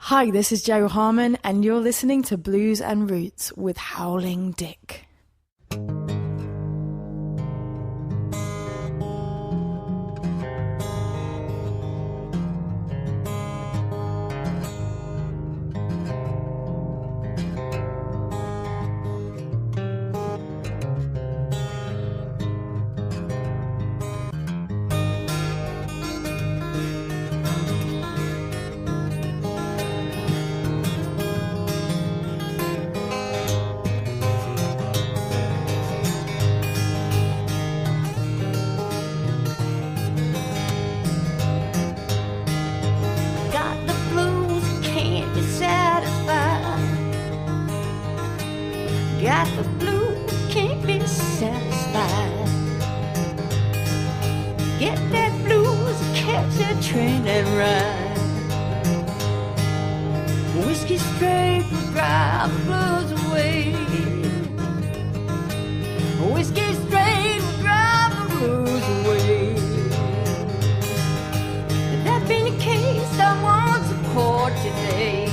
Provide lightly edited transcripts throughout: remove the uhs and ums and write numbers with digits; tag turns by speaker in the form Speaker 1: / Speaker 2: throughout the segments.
Speaker 1: Hi, this is Joe Harmon, and you're listening to Blues and Roots with Howling Dick.
Speaker 2: Got the blues, can't be satisfied. Get that blues, catch that train and ride. Whiskey straight will drive the blues away. Whiskey straight will drive the blues away. If that being the case, I want support today.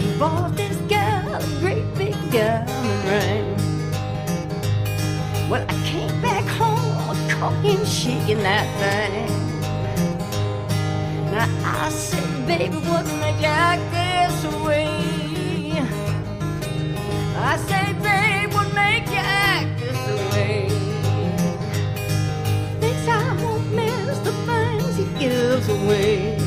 Speaker 2: Bought this girl a great big diamond ring. Well, I came back home, caught him shaking that thing. Now I said, baby, what make you act this way? I said, babe, what make you act this way? Thinks I won't miss the things he gives away.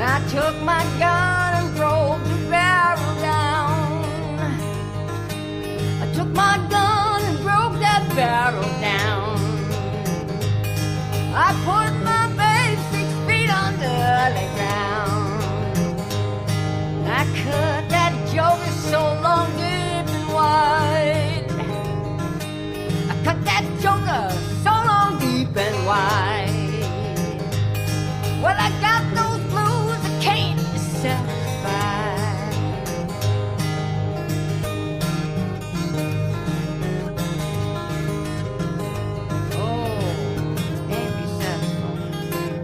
Speaker 2: I took my gun and broke the barrel down. I took my gun and broke that barrel down. I put my babe 6 feet under the ground. I cut that joker so long, deep and wide. I cut that joker so long, deep and wide. Well, I got those blues, I can't be satisfied. Oh, can't be satisfied.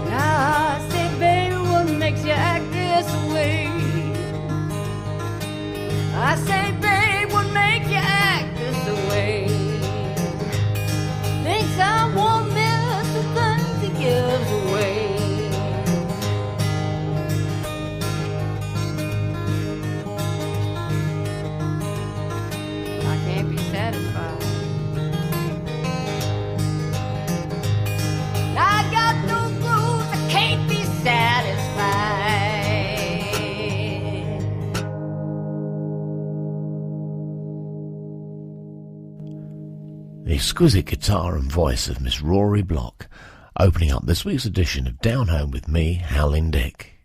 Speaker 2: Now I say, baby, what makes you act this way? I say, babe, what make you act this way? Thinks I won't miss the things he gives away. I can't be satisfied. I got those blues, I can't be satisfied.
Speaker 3: The exquisite guitar and voice of Miss Rory Block, opening up this week's edition of Down Home with me, Howling Dick.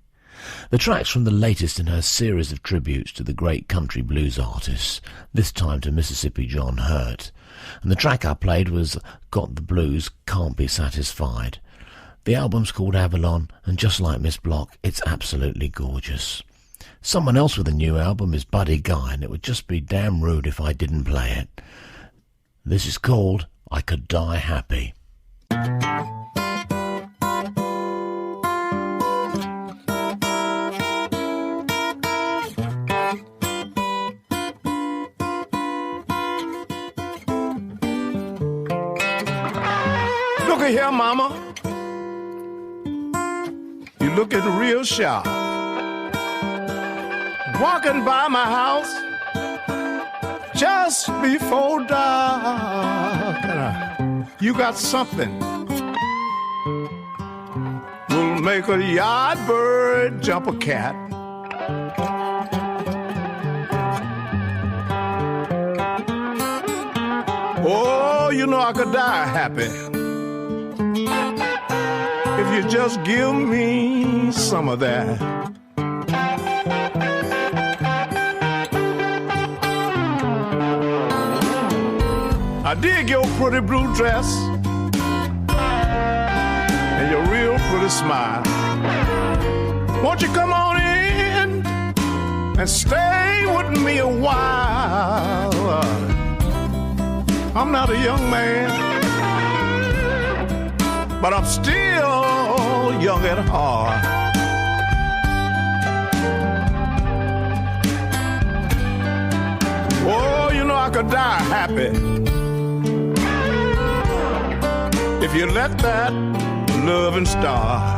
Speaker 3: The track's from the latest in her series of tributes to the great country blues artists, this time to Mississippi John Hurt, and the track I played was Got the Blues, Can't Be Satisfied. The album's called Avalon, and just like Miss Block, it's absolutely gorgeous. Someone else with a new album is Buddy Guy, and it would just be damn rude if I didn't play it. This is called I Could Die Happy.
Speaker 4: Look at here, mama. You looking real sharp. Walking by my house, just before dark. You got something will make a yard bird jump a cat. Oh, you know I could die happy if you just give me some of that. I dig your pretty blue dress and your real pretty smile. Won't you come on in and stay with me a while? I'm not a young man, but I'm still young at heart. Oh, you know I could die happy if you let that loving start.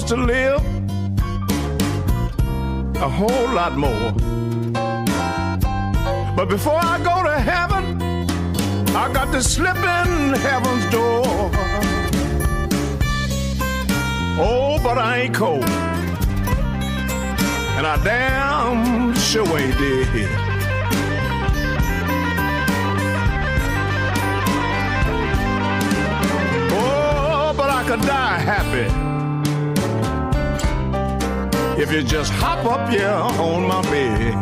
Speaker 4: To live a whole lot more, but before I go to heaven, I got to slip in heaven's door. Oh, but I ain't cold, and I damn sure ain't dead. Oh, but I could die happy if you just hop up here on my bed.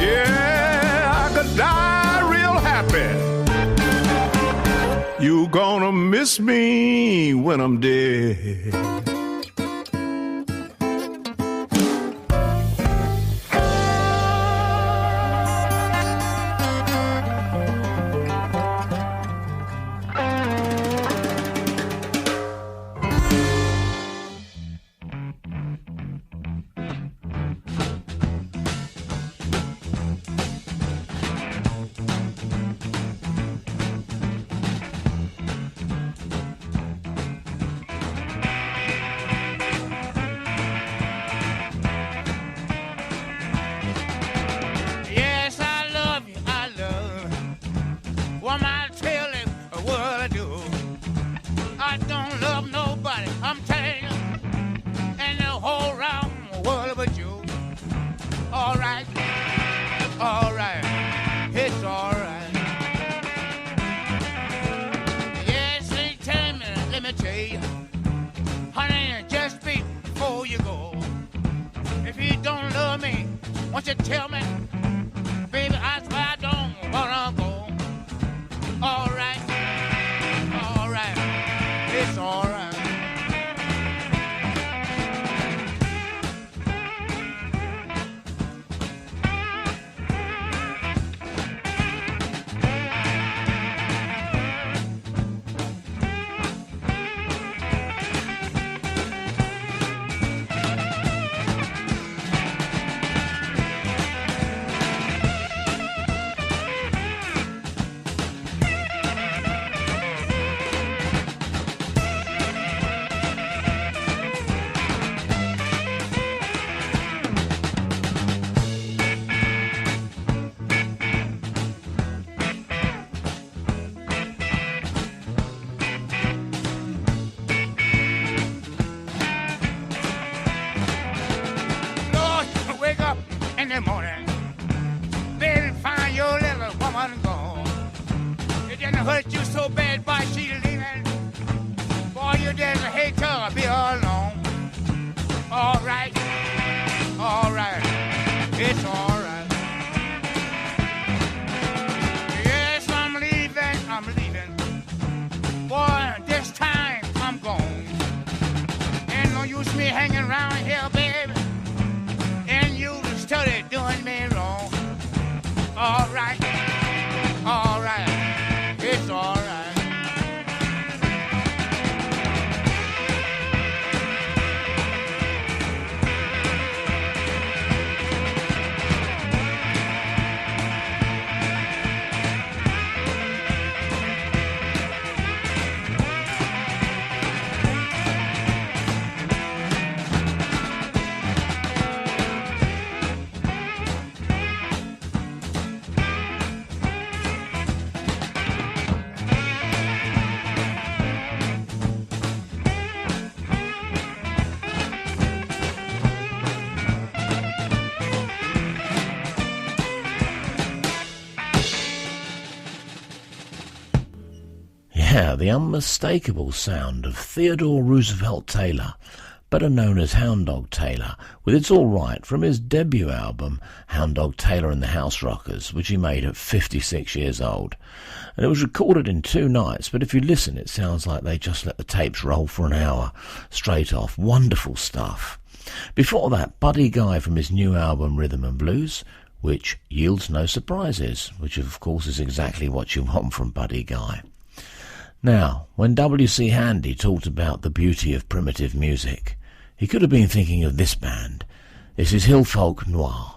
Speaker 4: Yeah, I could die real happy. You gonna miss me when I'm dead. It's all right. Yes, I'm leaving. Boy, this time I'm gone. Ain't no use me hanging around here, baby. And you study doing me wrong. All right, it's all right.
Speaker 3: The unmistakable sound of Theodore Roosevelt Taylor, better known as Hound Dog Taylor, with It's All Right from his debut album Hound Dog Taylor and the House Rockers, which he made at 56 years old. And it was recorded in 2 nights, but if you listen it sounds like they just let the tapes roll for an hour straight off. Wonderful stuff. Before that, Buddy Guy from his new album Rhythm and Blues, which yields no surprises, which of course is exactly what you want from Buddy Guy. Now, when W.C. Handy talked about the beauty of primitive music, he could have been thinking of this band. This is Hill Folk Noir.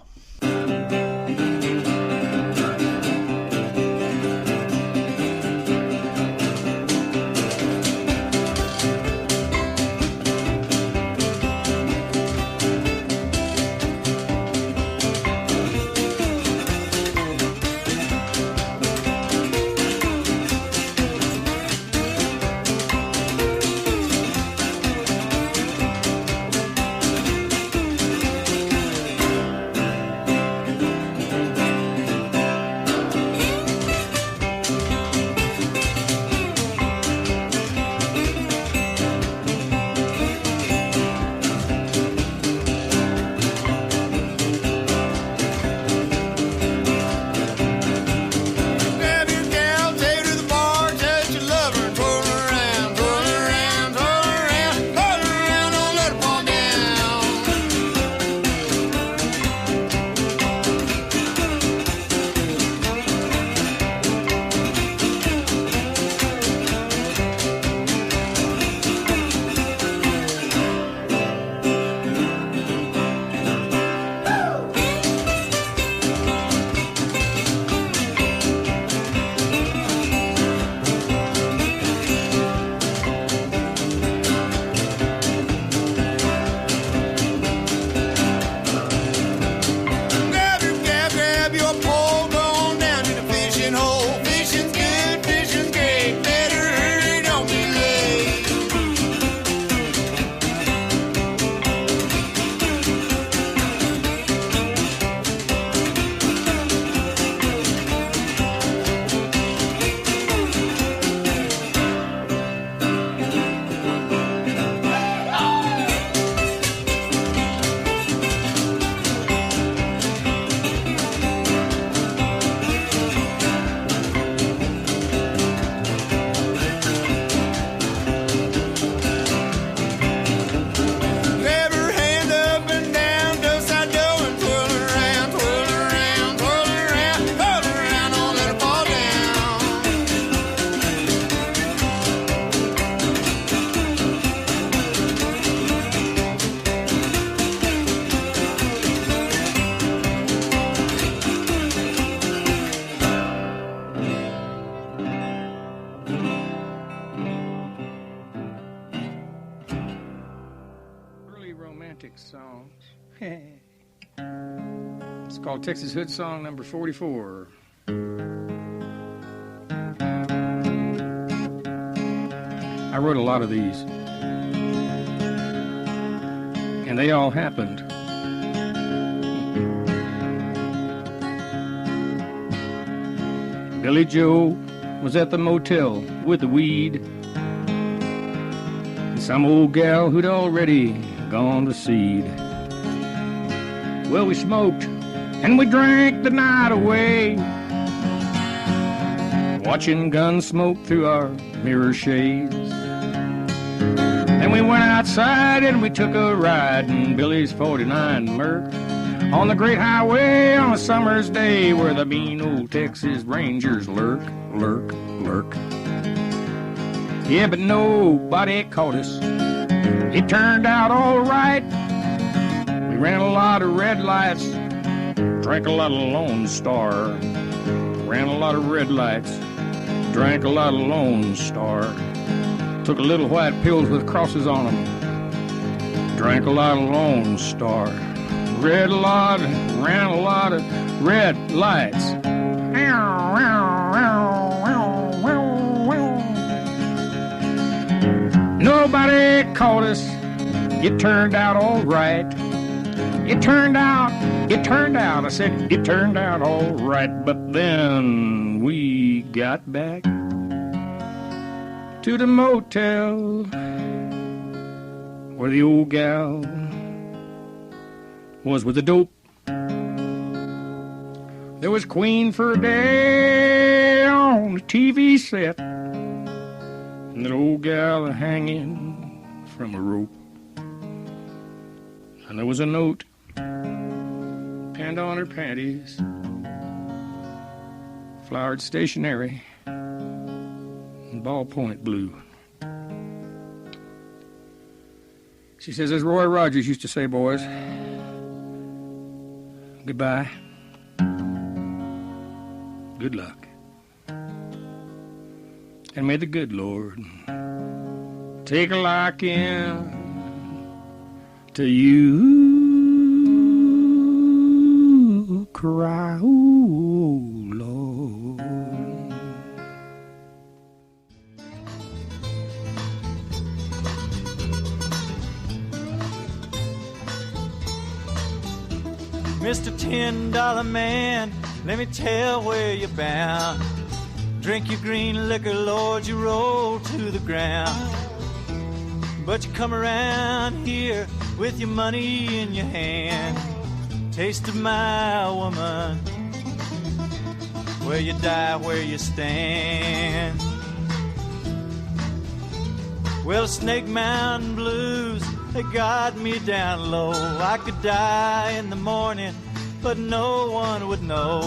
Speaker 5: Songs. It's called Texas Hood Song number 44. I wrote a lot of these, and they all happened. Billy Joe was at the motel with the weed, and some old gal who'd already gone to seed. Well, we smoked and we drank the night away, watching guns smoke through our mirror shades. And we went outside and we took a ride in Billy's 49 Merc on the great highway on a summer's day where the mean old Texas Rangers lurk, lurk, lurk. Yeah, but nobody caught us. It turned out all right. We ran a lot of red lights, drank a lot of Lone Star. Ran a lot of red lights, drank a lot of Lone Star. Took a little white pills with crosses on them, drank a lot of Lone Star. Ran a lot of red lights. Nobody caught us. It turned out all right. It turned out, I said, it turned out all right. But then we got back to the motel where the old gal was with the dope. There was Queen for a day on the TV set, and that old gal hanging from a rope. And there was a note pinned on her panties, flowered stationery, and ballpoint blue. She says, as Roy Rogers used to say, boys, goodbye, good luck, and may the good Lord take a liking to you. Cry, oh Lord.
Speaker 6: Mr. $10 man, let me tell where you're bound. Drink your green liquor, Lord, you roll to the ground. But you come around here with your money in your hand. Taste of my woman, where you die, where you stand. Well, Snake Mountain Blues, they got me down low. I could die in the morning, but no one would know.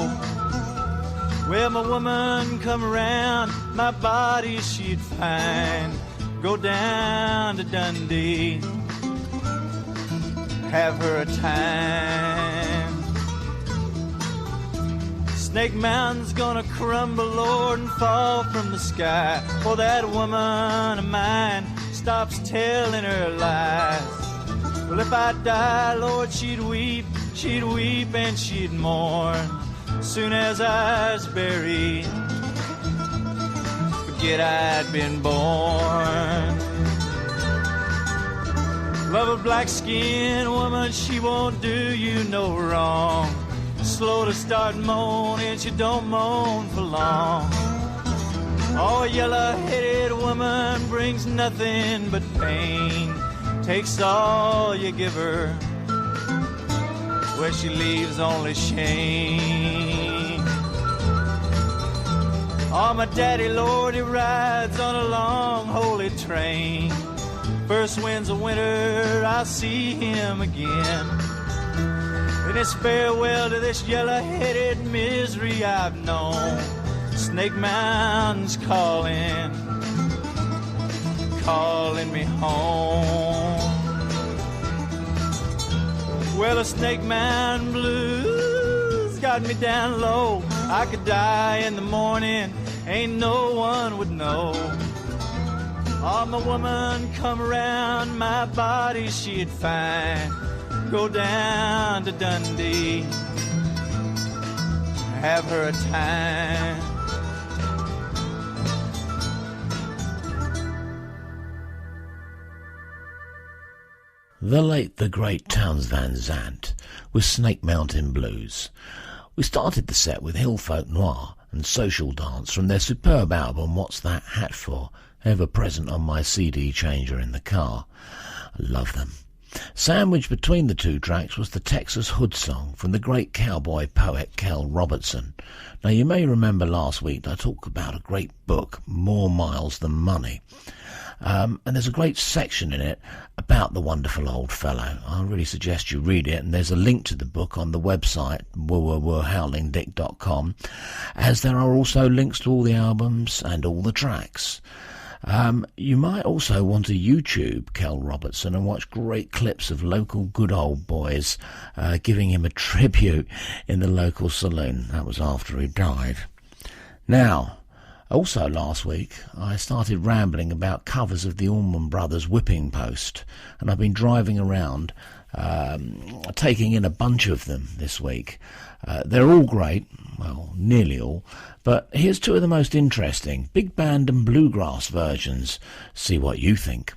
Speaker 6: Well, my woman come around, my body she'd find. Go down to Dundee, have her a time. Snake Mountain's gonna crumble, Lord, and fall from the sky. For that woman of mine stops telling her lies. Well, if I die, Lord, she'd weep and she'd mourn. Soon as I was buried, forget I'd been born. Love a black-skinned woman, she won't do you no wrong. Slow to start moaning, she don't moan for long. Oh, a yellow-headed woman brings nothing but pain. Takes all you give her, where she leaves only shame. Oh, my daddy, Lord, he rides on a long holy train. First winds of winter, I'll see him again. And it's farewell to this yellow-headed misery I've known. Snake Mountain's calling, calling me home. Well, the Snake Mountain Blues got me down low. I could die in the morning, ain't no one would know. Oh, my woman come around, my body she'd find. Go down to Dundee, have her a time.
Speaker 3: The late, the great Townes Van Zandt with Snake Mountain Blues. We started the set with Hill Folk Noir and Social Dance from their superb album What's That Hat For, ever present on my CD changer in the car. I love them. Sandwiched between the two tracks was the Texas Hood Song from the great cowboy poet Cal Robertson. Now, you may remember last week I talked about a great book, More Miles Than Money. And there's a great section in it about the wonderful old fellow. I really suggest you read it, and there's a link to the book on the website, howlingdick.com, as there are also links to all the albums and all the tracks. You might also want to YouTube Cal Robertson and watch great clips of local good old boys giving him a tribute in the local saloon. That was after he died. Now, also last week, I started rambling about covers of the Allman Brothers Whipping Post, and I've been driving around taking in a bunch of them this week. They're all great, well, nearly all, but here's two of the most interesting, big band and bluegrass versions. See what you think.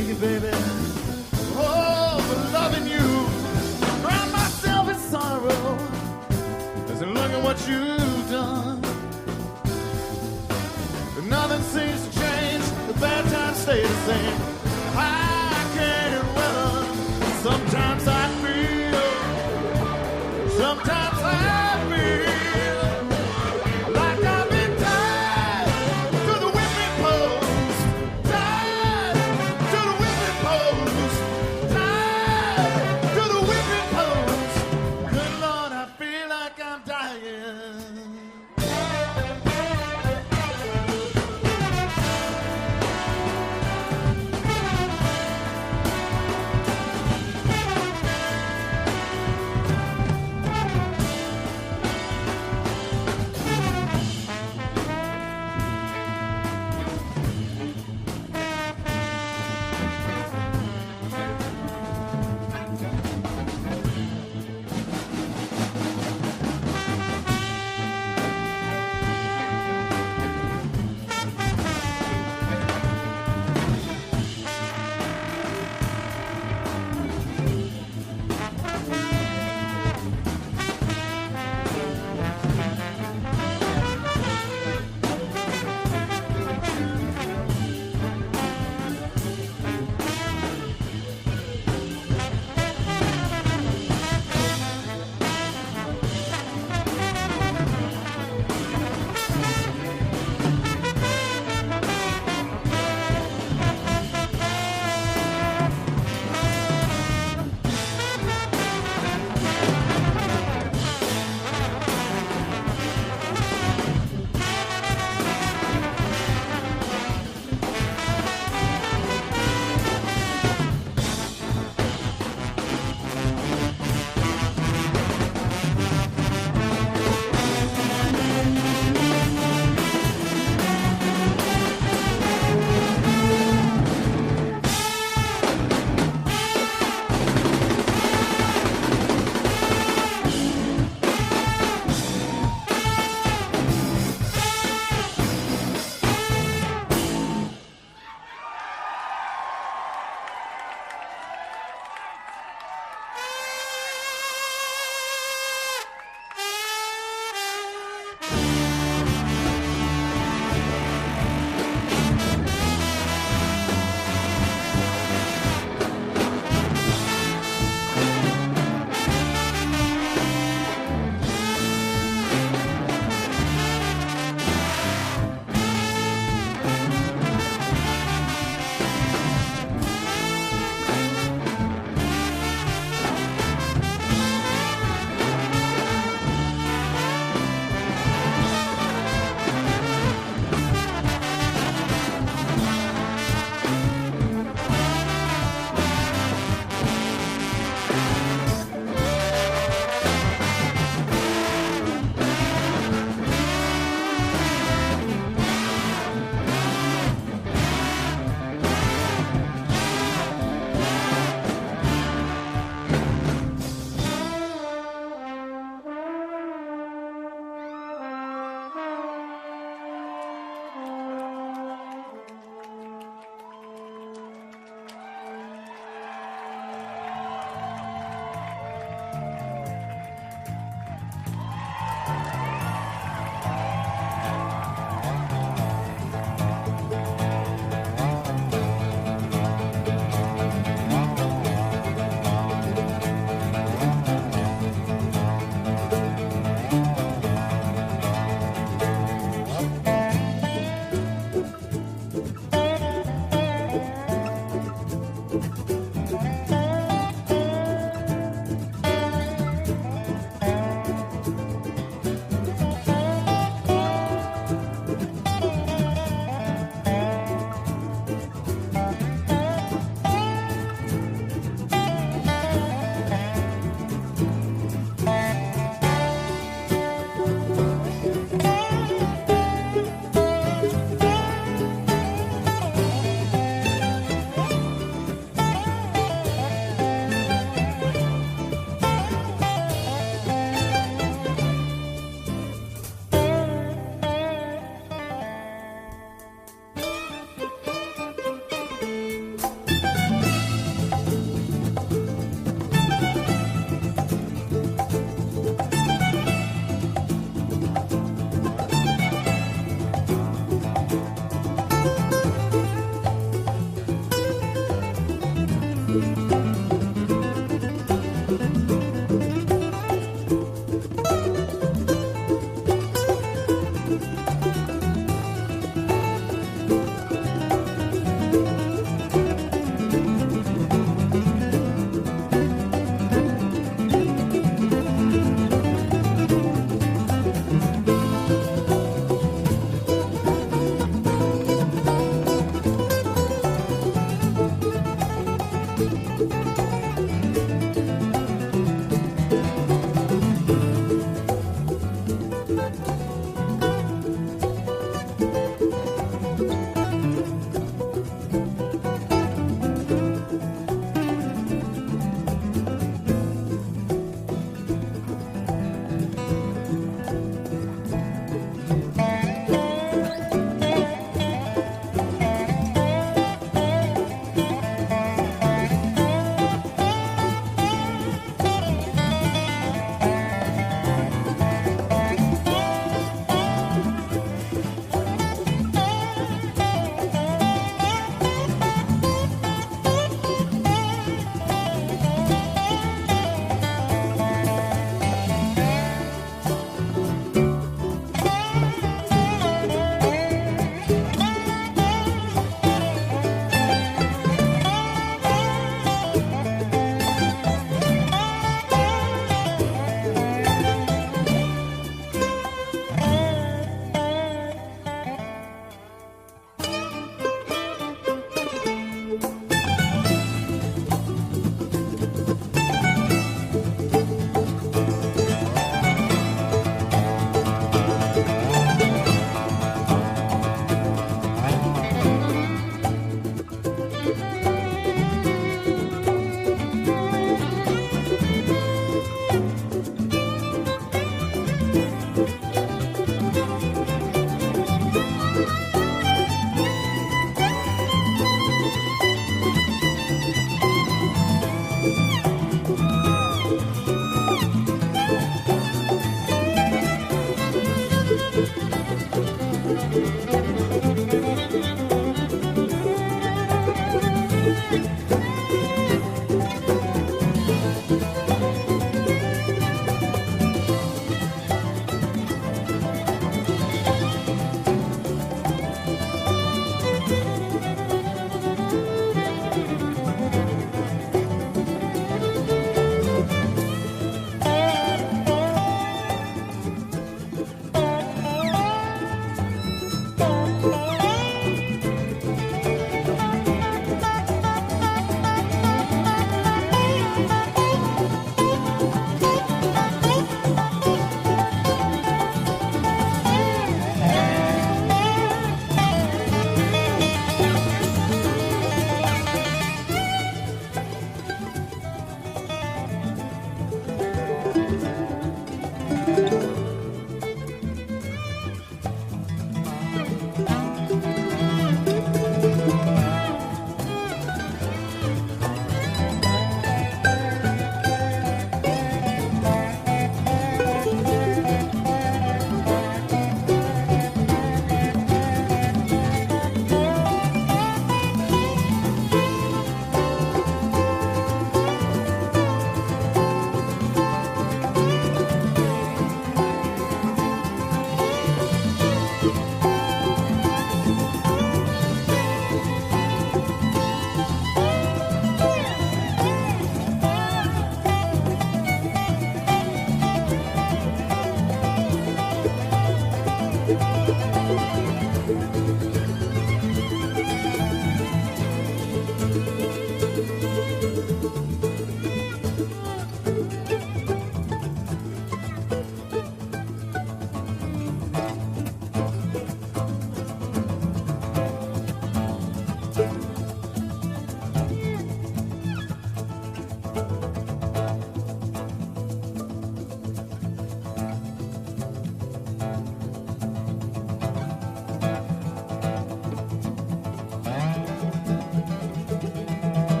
Speaker 7: thank you, baby. Oh, for loving you. Drown myself in sorrow as I look at what you've done. Nothing seems to change. The bad times stay the same. I can't weather. Sometimes I feel. Sometimes I feel like I've been tied to the whipping post. Tied to the whipping post. Tied to the whipping post. Good Lord, I feel like I'm dying.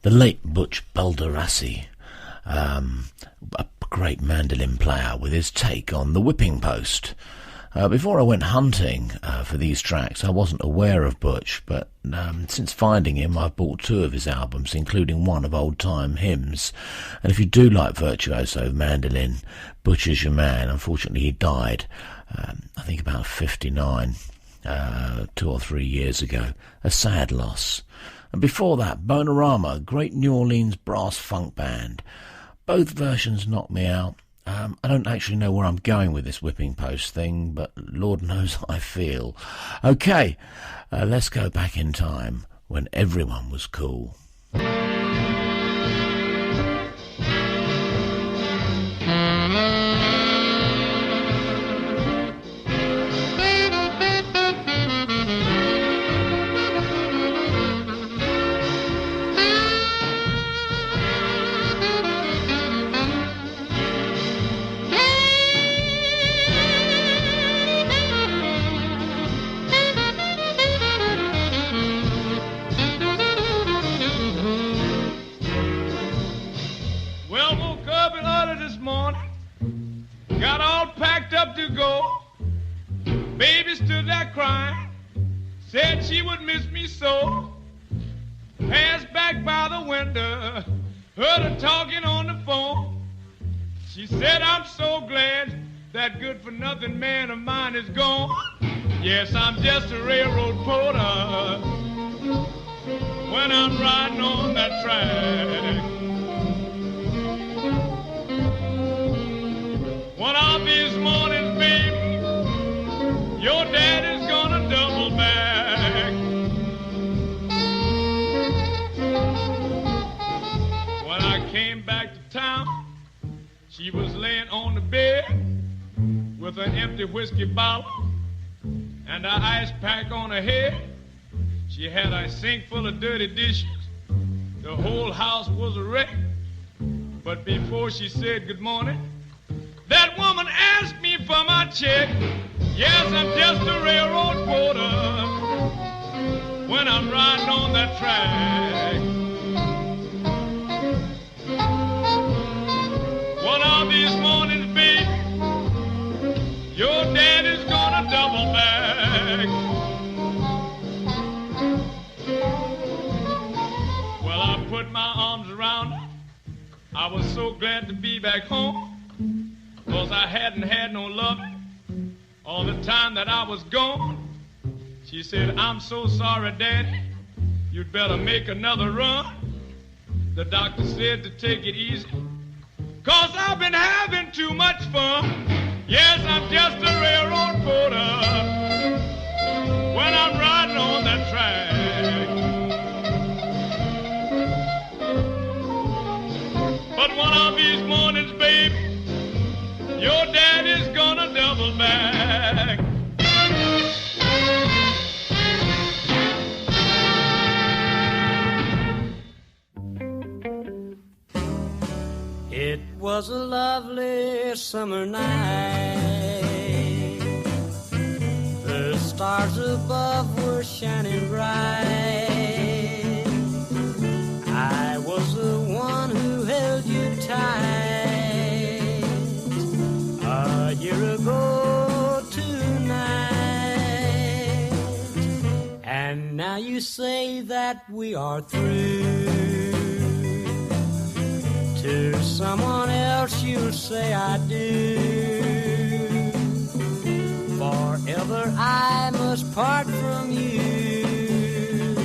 Speaker 3: The late Butch Balderassi, a great mandolin player, with his take on the whipping post. Before I went hunting for these tracks, I wasn't aware of Butch, but since finding him, I've bought 2 of his albums, including one of old-time hymns. And if you do like virtuoso mandolin, Butch is your man. Unfortunately, he died, I think about 59, 2 or 3 years ago. A sad loss. And before that, Bonorama, a great New Orleans brass funk band. Both versions knocked me out. I don't actually know where I'm going with this whipping post thing, but Lord knows how I feel. Okay, let's go back in time when everyone was cool.
Speaker 4: Baby stood there crying, said she would miss me so. Passed back by the window, heard her talking on the phone. She said, I'm so glad that good-for-nothing man of mine is gone. Yes, I'm just a railroad porter when I'm riding on that track. One of these mornings, baby, your daddy's gonna double back. When I came back to town, she was laying on the bed with an empty whiskey bottle and an ice pack on her head. She had a sink full of dirty dishes. The whole house was a wreck. But before she said good morning, that woman asked me for my check. Yes, I'm just a railroad porter when I'm riding on that track. One of these mornings, baby, your daddy's gonna double back. Well, I put my arms around her. I was so glad to be back home, 'cause I hadn't had no love all the time that I was gone. She said, I'm so sorry, Daddy, you'd better make another run. The doctor said to take it easy, 'cause I've been having too much fun. Yes, I'm just a railroad porter when I'm riding on that track. But one of these mornings, baby, your daddy's gonna double back.
Speaker 6: It was a lovely summer night. The stars above were shining bright. I was the one who held you tight a year ago tonight. And now you say that we are through. To someone else you'll say I do. Forever I must part from you.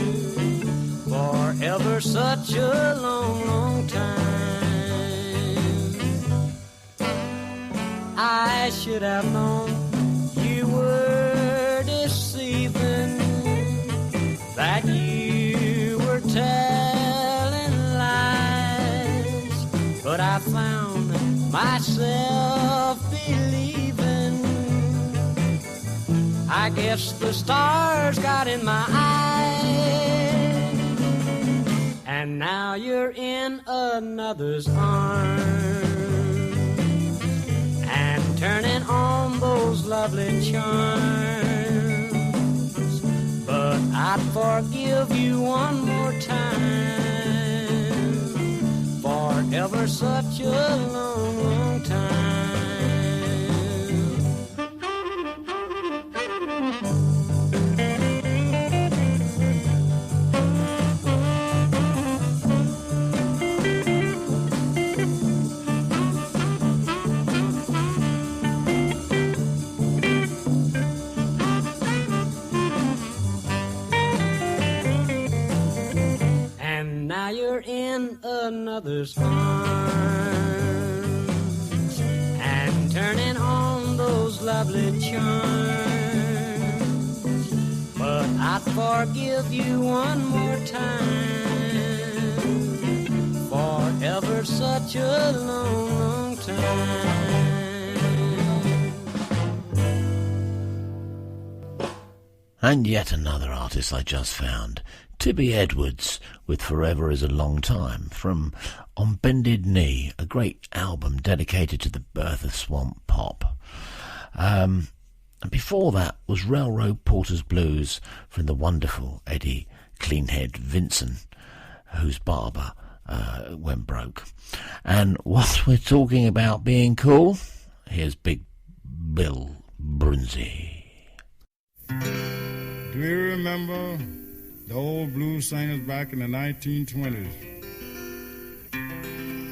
Speaker 6: Forever such a long, long time. I should have known you were deceiving, that you were telling lies. But I found myself believing. I guess the stars got in my eyes. And now you're in another's arms and turning on those lovely charms. But I'd forgive you one more time ever such a long, long time. And now you're in another's arms and turning on those lovely charms. But I'd forgive you one more time for ever such a long, long time.
Speaker 3: And yet another artist I just found, Tibby Edwards, with Forever is a Long Time, from On Bended Knee, a great album dedicated to the birth of swamp pop. And before that was Railroad Porter's Blues from the wonderful Eddie Cleanhead Vinson, whose barber went broke. And whilst we're talking about being cool, here's Big Bill Brunsey.
Speaker 8: Do you remember the old blues singers back in the 1920s?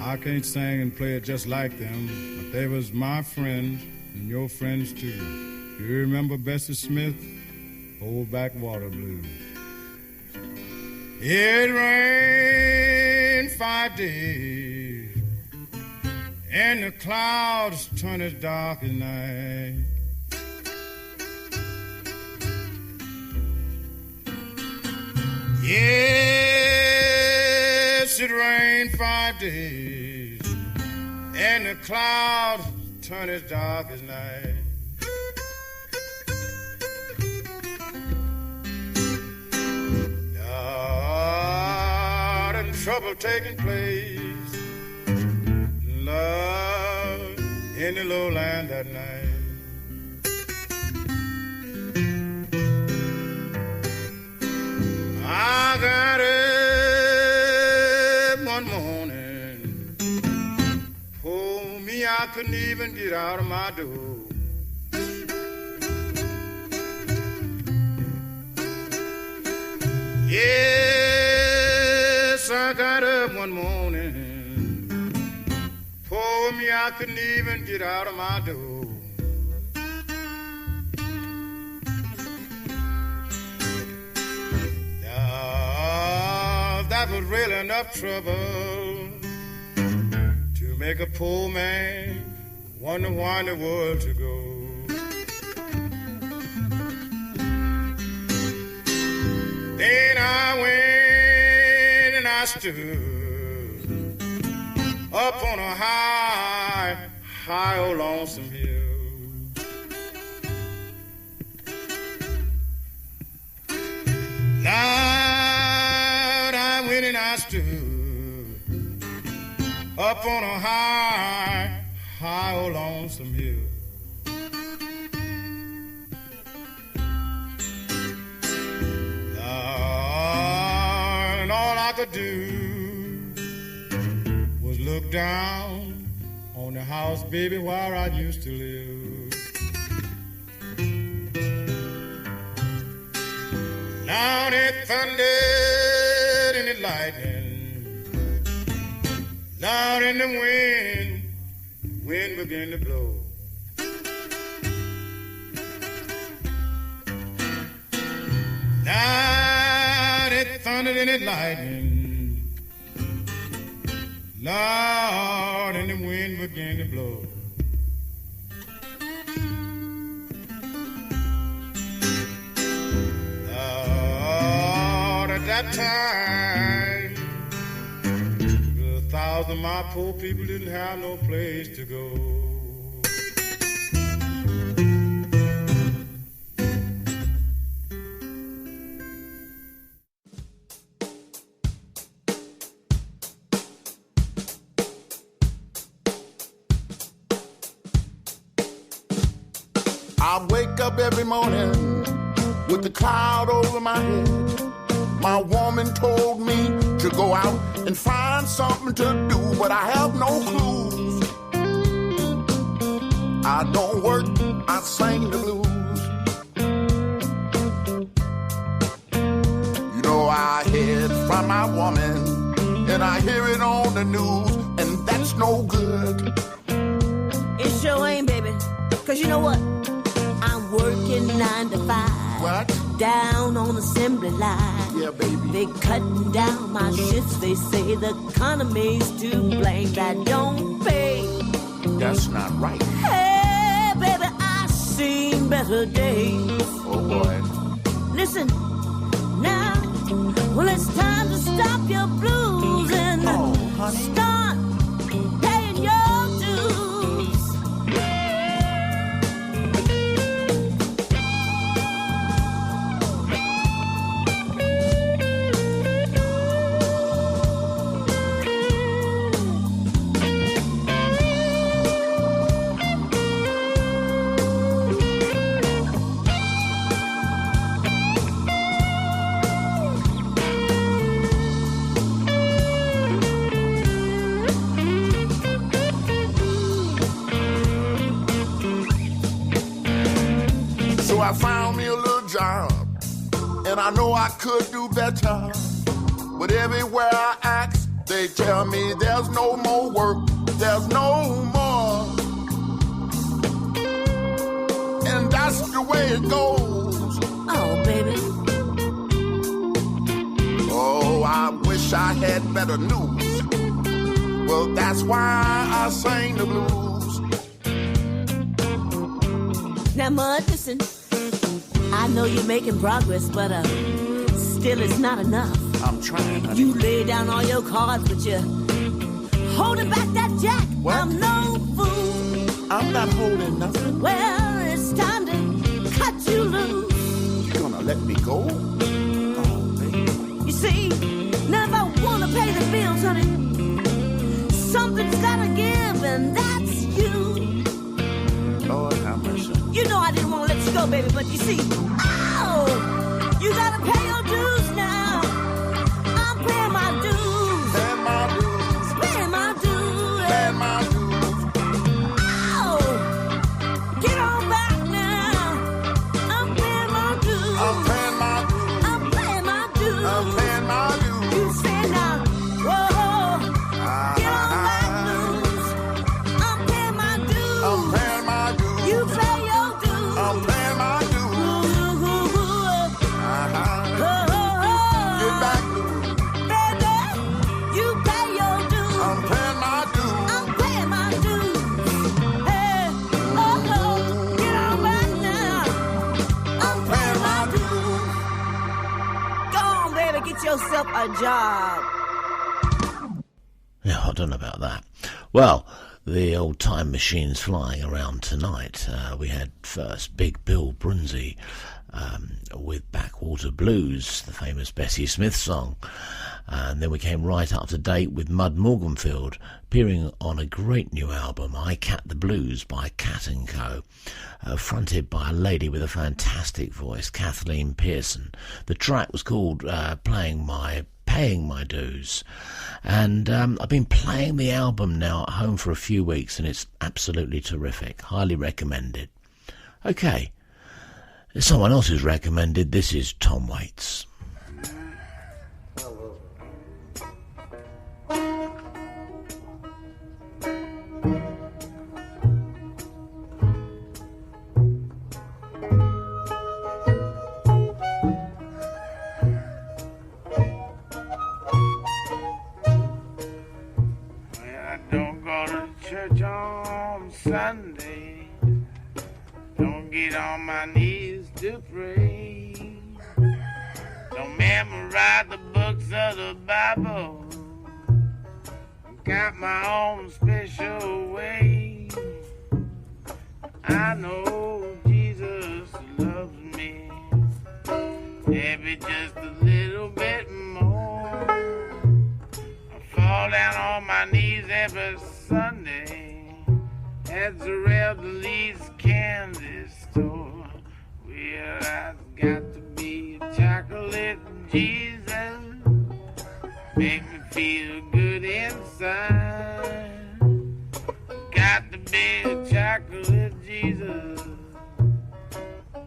Speaker 8: I can't sing and play it just like them, but they was my friends and your friends too. Do you remember Bessie Smith, Old Backwater Blues? It rained 5 days, and the clouds turned as dark as night. Yes, it rained 5 days, and the clouds turned as dark as night. Lord, and trouble taking place, love in the lowland that night. I got up one morning, oh me, I couldn't even get out of my door. Yes, I got up one morning, oh me, I couldn't even get out of my door. That was really enough trouble to make a poor man wonder why in the world to go. Then I went and I stood up on a high, high old lonesome hill. And I stood up on a high, high old lonesome hill. And all I could do was look down on the house, baby, where I used to live. Now it thundered and it lightning, loud in the wind began to blow. Loud it thundered and it lightning, loud in the wind began to blow. Lord, at that time, 1,000 of my poor people didn't have no place to go.
Speaker 7: I wake up every morning with the cloud over my head. My woman told me to go out and find something to do, but I have no clues. I don't work, I sing the blues. You know I hid from my woman, and I hear it on the news, and that's no good.
Speaker 2: It sure ain't, baby. Cause you know what? I'm working 9 to 5.
Speaker 7: What?
Speaker 2: Down on the assembly line.
Speaker 7: Yeah, baby.
Speaker 2: They cutting down my shifts. They say the economy's to blame. That don't pay.
Speaker 7: That's not right.
Speaker 2: Hey, baby, I seen better days.
Speaker 7: Oh, boy.
Speaker 2: Listen, now, well, it's time to stop your blues and start paying your dues.
Speaker 7: So I found me a little job, and I know I could do better. But everywhere I ask, they tell me there's no more work, there's no more. And that's the way it goes.
Speaker 2: Oh, baby.
Speaker 7: Oh, I wish I had better news. Well, that's why I sing the blues.
Speaker 2: Now, Mud, listen. I know you're making progress, but still it's not enough.
Speaker 7: I'm trying, honey.
Speaker 2: You lay down all your cards, but you're holding back that jack.
Speaker 7: What?
Speaker 2: I'm no fool.
Speaker 7: I'm not holding nothing.
Speaker 2: Well, it's time to cut you loose.
Speaker 7: You gonna let me go? Oh, baby.
Speaker 2: You see, now if I want to pay the bills, honey, something's gotta give, and that's you.
Speaker 7: Lord have mercy.
Speaker 2: You know I didn't want to let you go, baby, but you see, you gotta pay your dues now. I'm paying my dues.
Speaker 7: Pay my dues.
Speaker 2: Paying my dues.
Speaker 7: Pay my dues.
Speaker 2: Get on back now. I'm paying my dues.
Speaker 7: I'm paying my dues.
Speaker 2: I'm paying my dues.
Speaker 7: I'm paying my dues.
Speaker 2: You say now, whoa, get on back, dues. I'm paying my dues.
Speaker 7: I'm paying my dues.
Speaker 2: You pay your dues.
Speaker 7: I'm paying my dues. Get back, dues.
Speaker 2: Baby, you pay your dues.
Speaker 7: I'm paying my dues.
Speaker 2: I'm paying my dues. Hey, get on back now. I'm paying my dues. Go on, baby, get yourself a job.
Speaker 3: Yeah, I don't know about that. Well, the old time machine's flying around tonight. We had first Big Bill Brunsey with Backwater Blues, the famous Bessie Smith song. And then we came right up to date with Mud Morganfield, appearing on a great new album, I Cat the Blues by Cat & Co., fronted by a lady with a fantastic voice, Kathleen Pearson. The track was called Paying My Dues. And I've been playing the album now at home for a few weeks, and it's absolutely terrific. Highly recommended. Okay, there's someone else who's recommended. This is Tom Waits.
Speaker 4: Church on Sunday, don't get on my knees to pray, don't memorize the books of the Bible, got my own special way. I know Jesus loves me, maybe just a little bit more. I fall down on my knees every Sunday at the Rebellies Kansas store. Well, I've got to be a chocolate Jesus, make me feel good in be chocolate Jesus.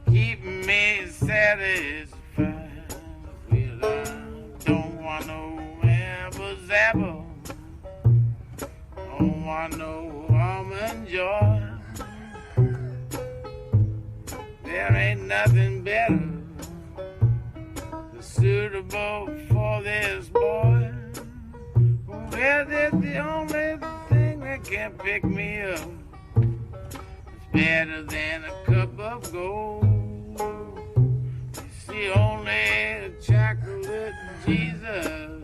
Speaker 4: Keep me satisfied. Well, I don't want no apple zapple. Don't want no almond joy. There ain't nothing better suitable for this boy. Well, that's the only thing that can pick me up. It's better than a cup of gold. You see, only chocolate Jesus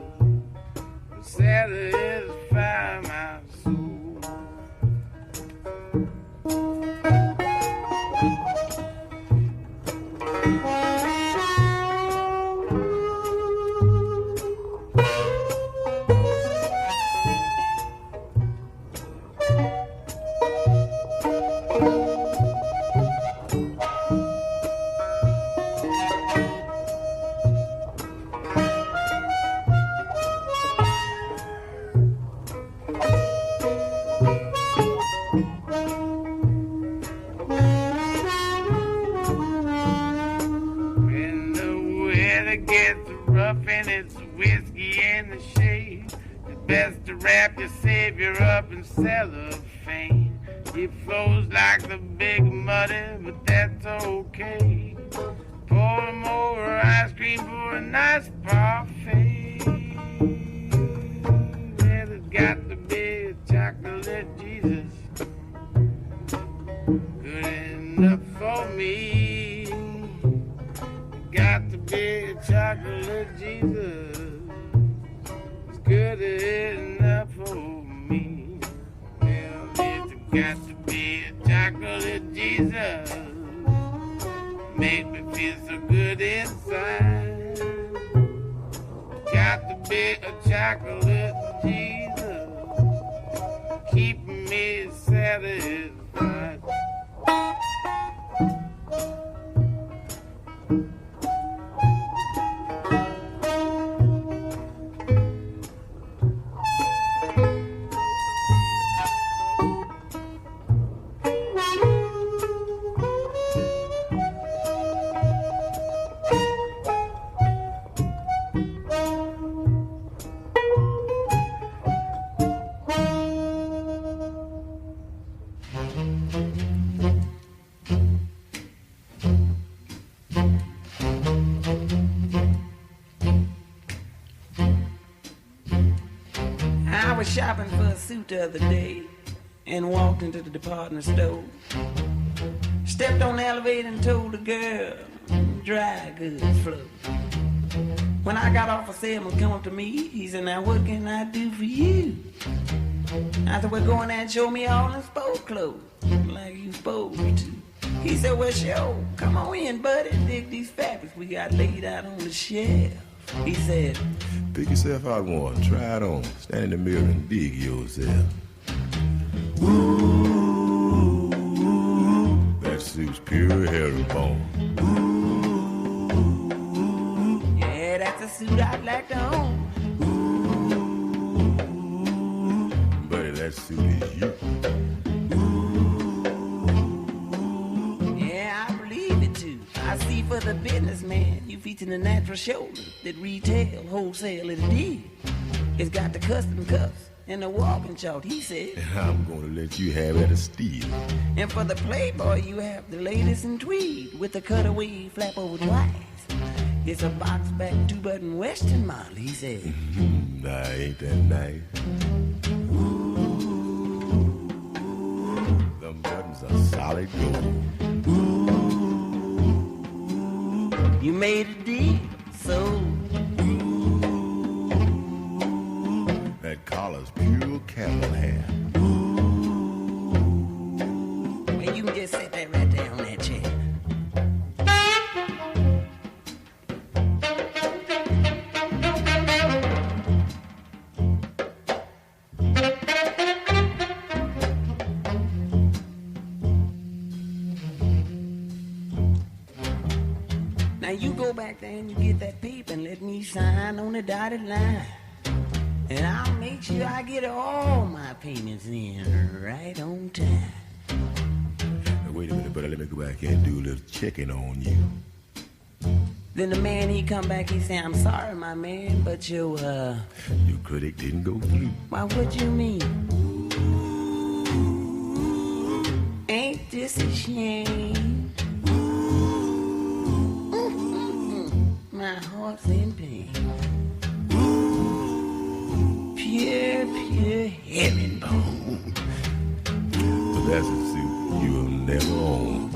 Speaker 4: will satisfy my soul. And it's whiskey in the shade. It's best to wrap your savior up in cellophane. It flows like the big muddy, but that's okay. Pour him over ice cream for a nice parfait. Well, it's got to be a chocolate Jesus, good enough for me. Got to be a chocolate Jesus, it's good enough for me. Well, it's got to be a chocolate Jesus, make me feel so good inside. Got to be a chocolate Jesus, keep me satisfied.
Speaker 9: Shopping for a suit the other day and walked into the department store. Stepped on the elevator and told the girl, dry goods flow. When I got off, a salesman come up to me. He said, now what can I do for you? I said, well, go in there and show me all in sport clothes like you supposed to. He said, well, sure, come on in, buddy, dig these fabrics we got laid out on the shelf. He said,
Speaker 10: pick yourself out one, try it on, stand in the mirror and dig yourself. Ooh, that suit's pure herringbone.
Speaker 9: Ooh, yeah, that's a suit I'd like to own.
Speaker 10: Ooh, buddy, that suit is you.
Speaker 9: Ooh, yeah, I believe it too. I see for the businessman, you featuring the natural shoulder that retail, wholesale, and deal. It's got the custom cuffs and the walking chart, he said.
Speaker 10: And I'm gonna let you have it a steal.
Speaker 9: And for the playboy, you have the latest in tweed with the cutaway flap over twice. It's a box back 2-button western model, he said.
Speaker 10: Nah, ain't that nice? Ooh, them buttons are solid gold.
Speaker 9: You made a deal, so.
Speaker 10: That collar's pure camel hair.
Speaker 9: Well, you can just sit there right there on that chair. Now you go back there and you get that paper and let me sign on the dotted line. And I'll make sure I get all my payments in right on time.
Speaker 10: Now, wait a minute, brother. Let me go back here and do a little checking on you.
Speaker 9: Then the man, he come back, he say, I'm sorry, my man, but your
Speaker 10: credit didn't go through.
Speaker 9: Why, what you mean? Ain't this a shame? My heart's in pain. Pure herringbone.
Speaker 10: But that's a suit you'll never own.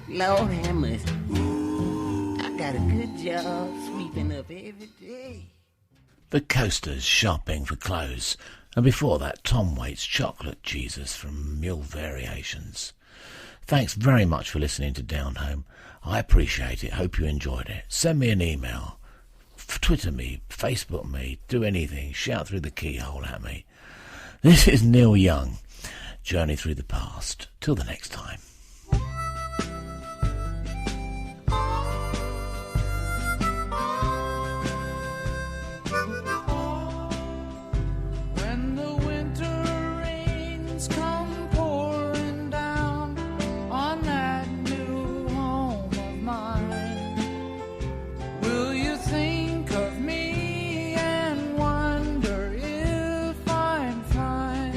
Speaker 9: Lord have mercy. I got a good job sweeping up every day.
Speaker 3: The Coasters shopping for clothes, and before that Tom Waits' Chocolate Jesus from Mule Variations. Thanks very much for listening to Down Home. I appreciate it. Hope you enjoyed it. Send me an email. Twitter me, Facebook me, do anything. Shout through the keyhole at me. This is Neil Young, Journey Through the Past. Till the next time.
Speaker 7: When the winter rains come pouring down on that new home of mine, will you think of me and wonder if I'm fine?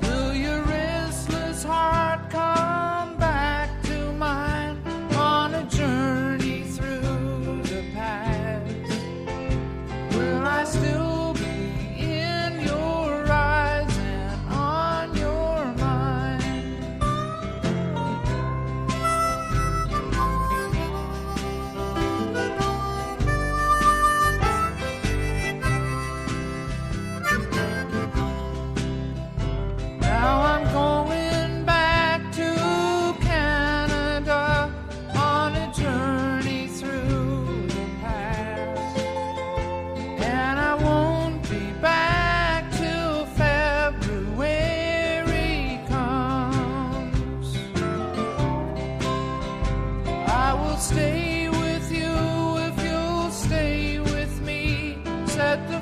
Speaker 7: Will your restless heart come back to mine on a journey through the past? Will I still be in your eyes and on your mind? Now I'm going back to Canada on a journey through the past. And I won't be back till February comes. I will stay with you if you'll stay with me. Set the